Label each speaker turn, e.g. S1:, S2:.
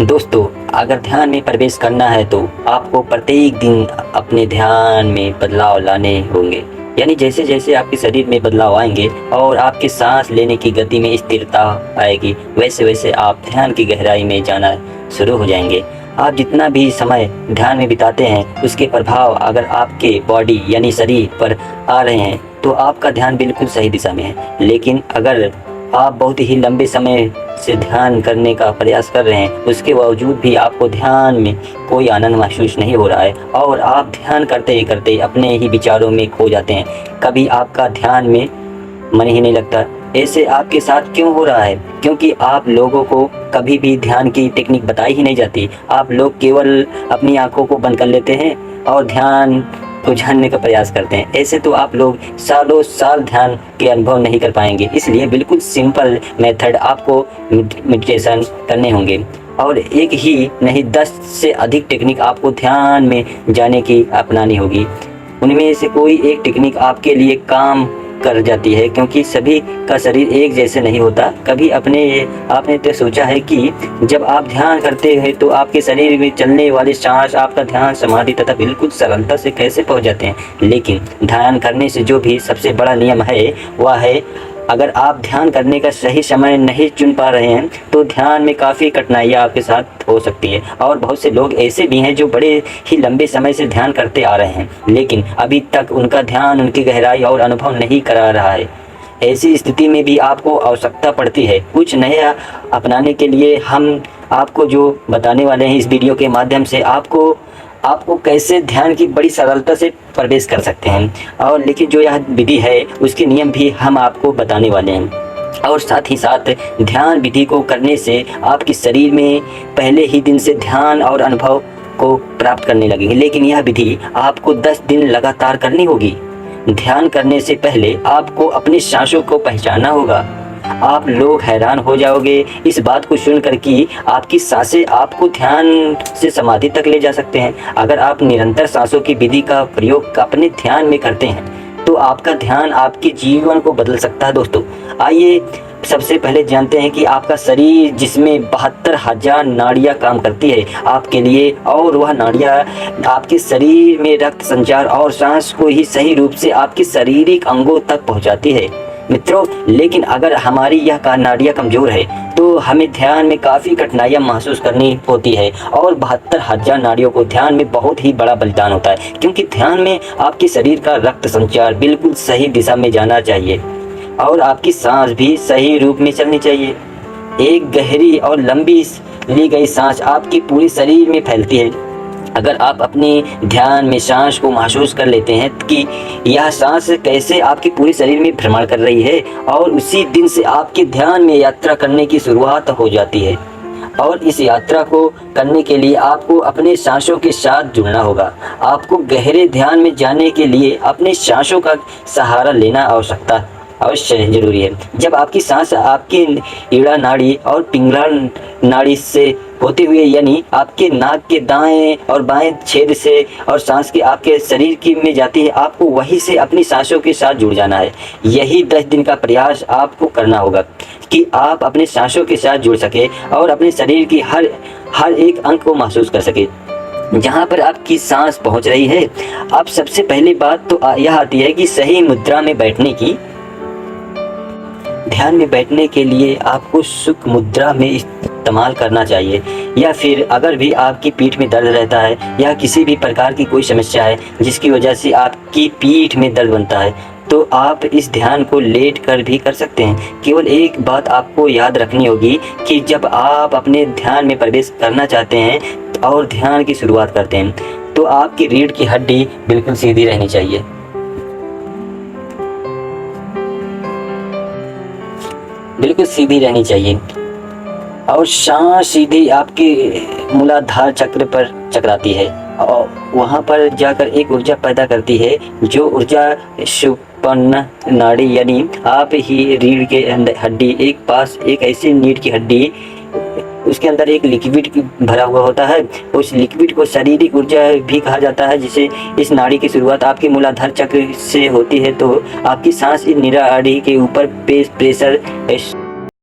S1: दोस्तों, अगर ध्यान में प्रवेश करना है तो आपको प्रत्येक दिन अपने ध्यान में बदलाव लाने होंगे। यानी जैसे जैसे आपके शरीर में बदलाव आएंगे और आपके सांस लेने की गति में स्थिरता आएगी, वैसे वैसे आप ध्यान की गहराई में जाना शुरू हो जाएंगे। आप जितना भी समय ध्यान में बिताते हैं, उसके प्रभाव अगर आपके बॉडी यानी शरीर पर आ रहे हैं तो आपका ध्यान बिल्कुल सही दिशा में है। लेकिन अगर आप बहुत ही लंबे समय से ध्यान करने का प्रयास कर रहे हैं, उसके बावजूद भी आपको ध्यान में कोई आनंद महसूस नहीं हो रहा है और आप ध्यान करते अपने ही विचारों में खो जाते हैं, कभी आपका ध्यान में मन ही नहीं लगता। ऐसे आपके साथ क्यों हो रहा है? क्योंकि आप लोगों को कभी भी ध्यान की टेक्निक बताई ही नहीं जाती। आप लोग केवल अपनी आंखों को बंद कर लेते हैं और ध्यान को जानने का प्रयास करते हैं। ऐसे तो आप लोग सालों साल ध्यान के अनुभव नहीं कर पाएंगे। इसलिए बिल्कुल सिंपल मेथड आपको मेडिटेशन करने होंगे और एक ही नहीं 10 से अधिक टेक्निक आपको ध्यान में जाने की अपनानी होगी। उनमें से कोई एक टेक्निक आपके लिए काम कर जाती है, क्योंकि सभी का शरीर एक जैसे नहीं होता। कभी आपने तो सोचा है कि जब आप ध्यान करते हैं तो आपके शरीर में चलने वाले सांस, आपका ध्यान, समाधि तथा बिल्कुल सरलता से कैसे पहुंच जाते हैं। लेकिन ध्यान करने से जो भी सबसे बड़ा नियम है वह है, अगर आप ध्यान करने का सही समय नहीं चुन पा रहे हैं तो ध्यान में काफ़ी कठिनाइयाँ आपके साथ हो सकती है। और बहुत से लोग ऐसे भी हैं जो बड़े ही लंबे समय से ध्यान करते आ रहे हैं, लेकिन अभी तक उनका ध्यान उनकी गहराई और अनुभव नहीं करा रहा है। ऐसी स्थिति में भी आपको आवश्यकता पड़ती है कुछ नया अपनाने के लिए। हम आपको जो बताने वाले हैं इस वीडियो के माध्यम से, आपको कैसे ध्यान की बड़ी सरलता से प्रवेश कर सकते हैं, और लेकिन जो यह विधि है उसके नियम भी हम आपको बताने वाले हैं। और साथ ही साथ ध्यान विधि को करने से आपके शरीर में पहले ही दिन से ध्यान और अनुभव को प्राप्त करने लगेंगे। लेकिन यह विधि आपको 10 दिन लगातार करनी होगी। ध्यान करने से पहले आपको अपनी सांसों को पहचानना होगा। आप लोग हैरान हो जाओगे इस बात को सुनकर कि आपकी सांसें आपको ध्यान से समाधि तक ले जा सकते हैं। अगर आप निरंतर सांसों की विधि का प्रयोग अपने ध्यान में करते हैं तो आपका ध्यान आपके जीवन को बदल सकता है। दोस्तों, आइए सबसे पहले जानते हैं कि आपका शरीर, जिसमें 72,000 नाड़ियाँ काम करती है आपके लिए, और वह नाड़ियाँ आपके शरीर में रक्त संचार और सांस को ही सही रूप से आपके शारीरिक अंगों तक पहुँचाती है मित्रों। लेकिन अगर हमारी यह नाड़ियाँ कमज़ोर है तो हमें ध्यान में काफ़ी कठिनाइयाँ महसूस करनी होती है। और 72,000 नाड़ियों को ध्यान में बहुत ही बड़ा बलिदान होता है, क्योंकि ध्यान में आपके शरीर का रक्त संचार बिल्कुल सही दिशा में जाना चाहिए और आपकी सांस भी सही रूप में चलनी चाहिए। एक गहरी और लंबी ली गई सांस आपके पूरे शरीर में फैलती है। अगर आप अपने ध्यान में सांस को महसूस कर लेते हैं कि यह सांस कैसे आपके पूरे शरीर में भ्रमण कर रही है, और उसी दिन से आपके ध्यान में यात्रा करने की शुरुआत हो जाती है। और इस यात्रा को करने के लिए आपको अपने सांसों के साथ जुड़ना होगा। आपको गहरे ध्यान में जाने के लिए अपने सांसों का सहारा लेना अवश्य जरूरी है। जब आपकी सांस आपके ईड़ा नाड़ी और पिंगला नाड़ी से होते हुए, यानी आपके नाक के दाएं और बाएं छेद से और सांस के आपके शरीर की में जाती है, आपको वहीं से अपनी सांसों के साथ जुड़ जाना है। यही 10 दिन का प्रयास आपको करना होगा कि आप अपने सांसों के साथ जुड़ सके और अपने शरीर की हर एक अंग को महसूस कर सके जहाँ पर आपकी सांस पहुँच रही है। अब सबसे पहली बात तो यह आती है कि सही मुद्रा में बैठने की। ध्यान में बैठने के लिए आपको सुख मुद्रा में इस्तेमाल करना चाहिए, या फिर अगर भी आपकी पीठ में दर्द रहता है या किसी भी प्रकार की कोई समस्या है जिसकी वजह से आपकी पीठ में दर्द बनता है, तो आप इस ध्यान को लेट कर भी कर सकते हैं। केवल एक बात आपको याद रखनी होगी कि जब आप अपने ध्यान में प्रवेश करना चाहते हैं और ध्यान की शुरुआत करते हैं तो आपकी रीढ़ की हड्डी बिल्कुल सीधी रहनी चाहिए। बिल्कुल सीधी रहनी चाहिए और सांस सीधी आपके मूलाधार चक्र पर चकराती है और वहाँ पर जाकर एक ऊर्जा पैदा करती है, जो ऊर्जा सुषुम्ना नाड़ी, यानी आप ही रीढ़ के हड्डी एक पास एक ऐसी रीढ़ की हड्डी, उसके अंदर एक लिक्विड भरा हुआ होता है। उस लिक्विड को शारीरिक ऊर्जा भी कहा जाता है, जिसे इस नाड़ी की शुरुआत आपके मूलाधार चक्र से होती है। तो आपकी सांस इस नाड़ी के ऊपर प्रेशर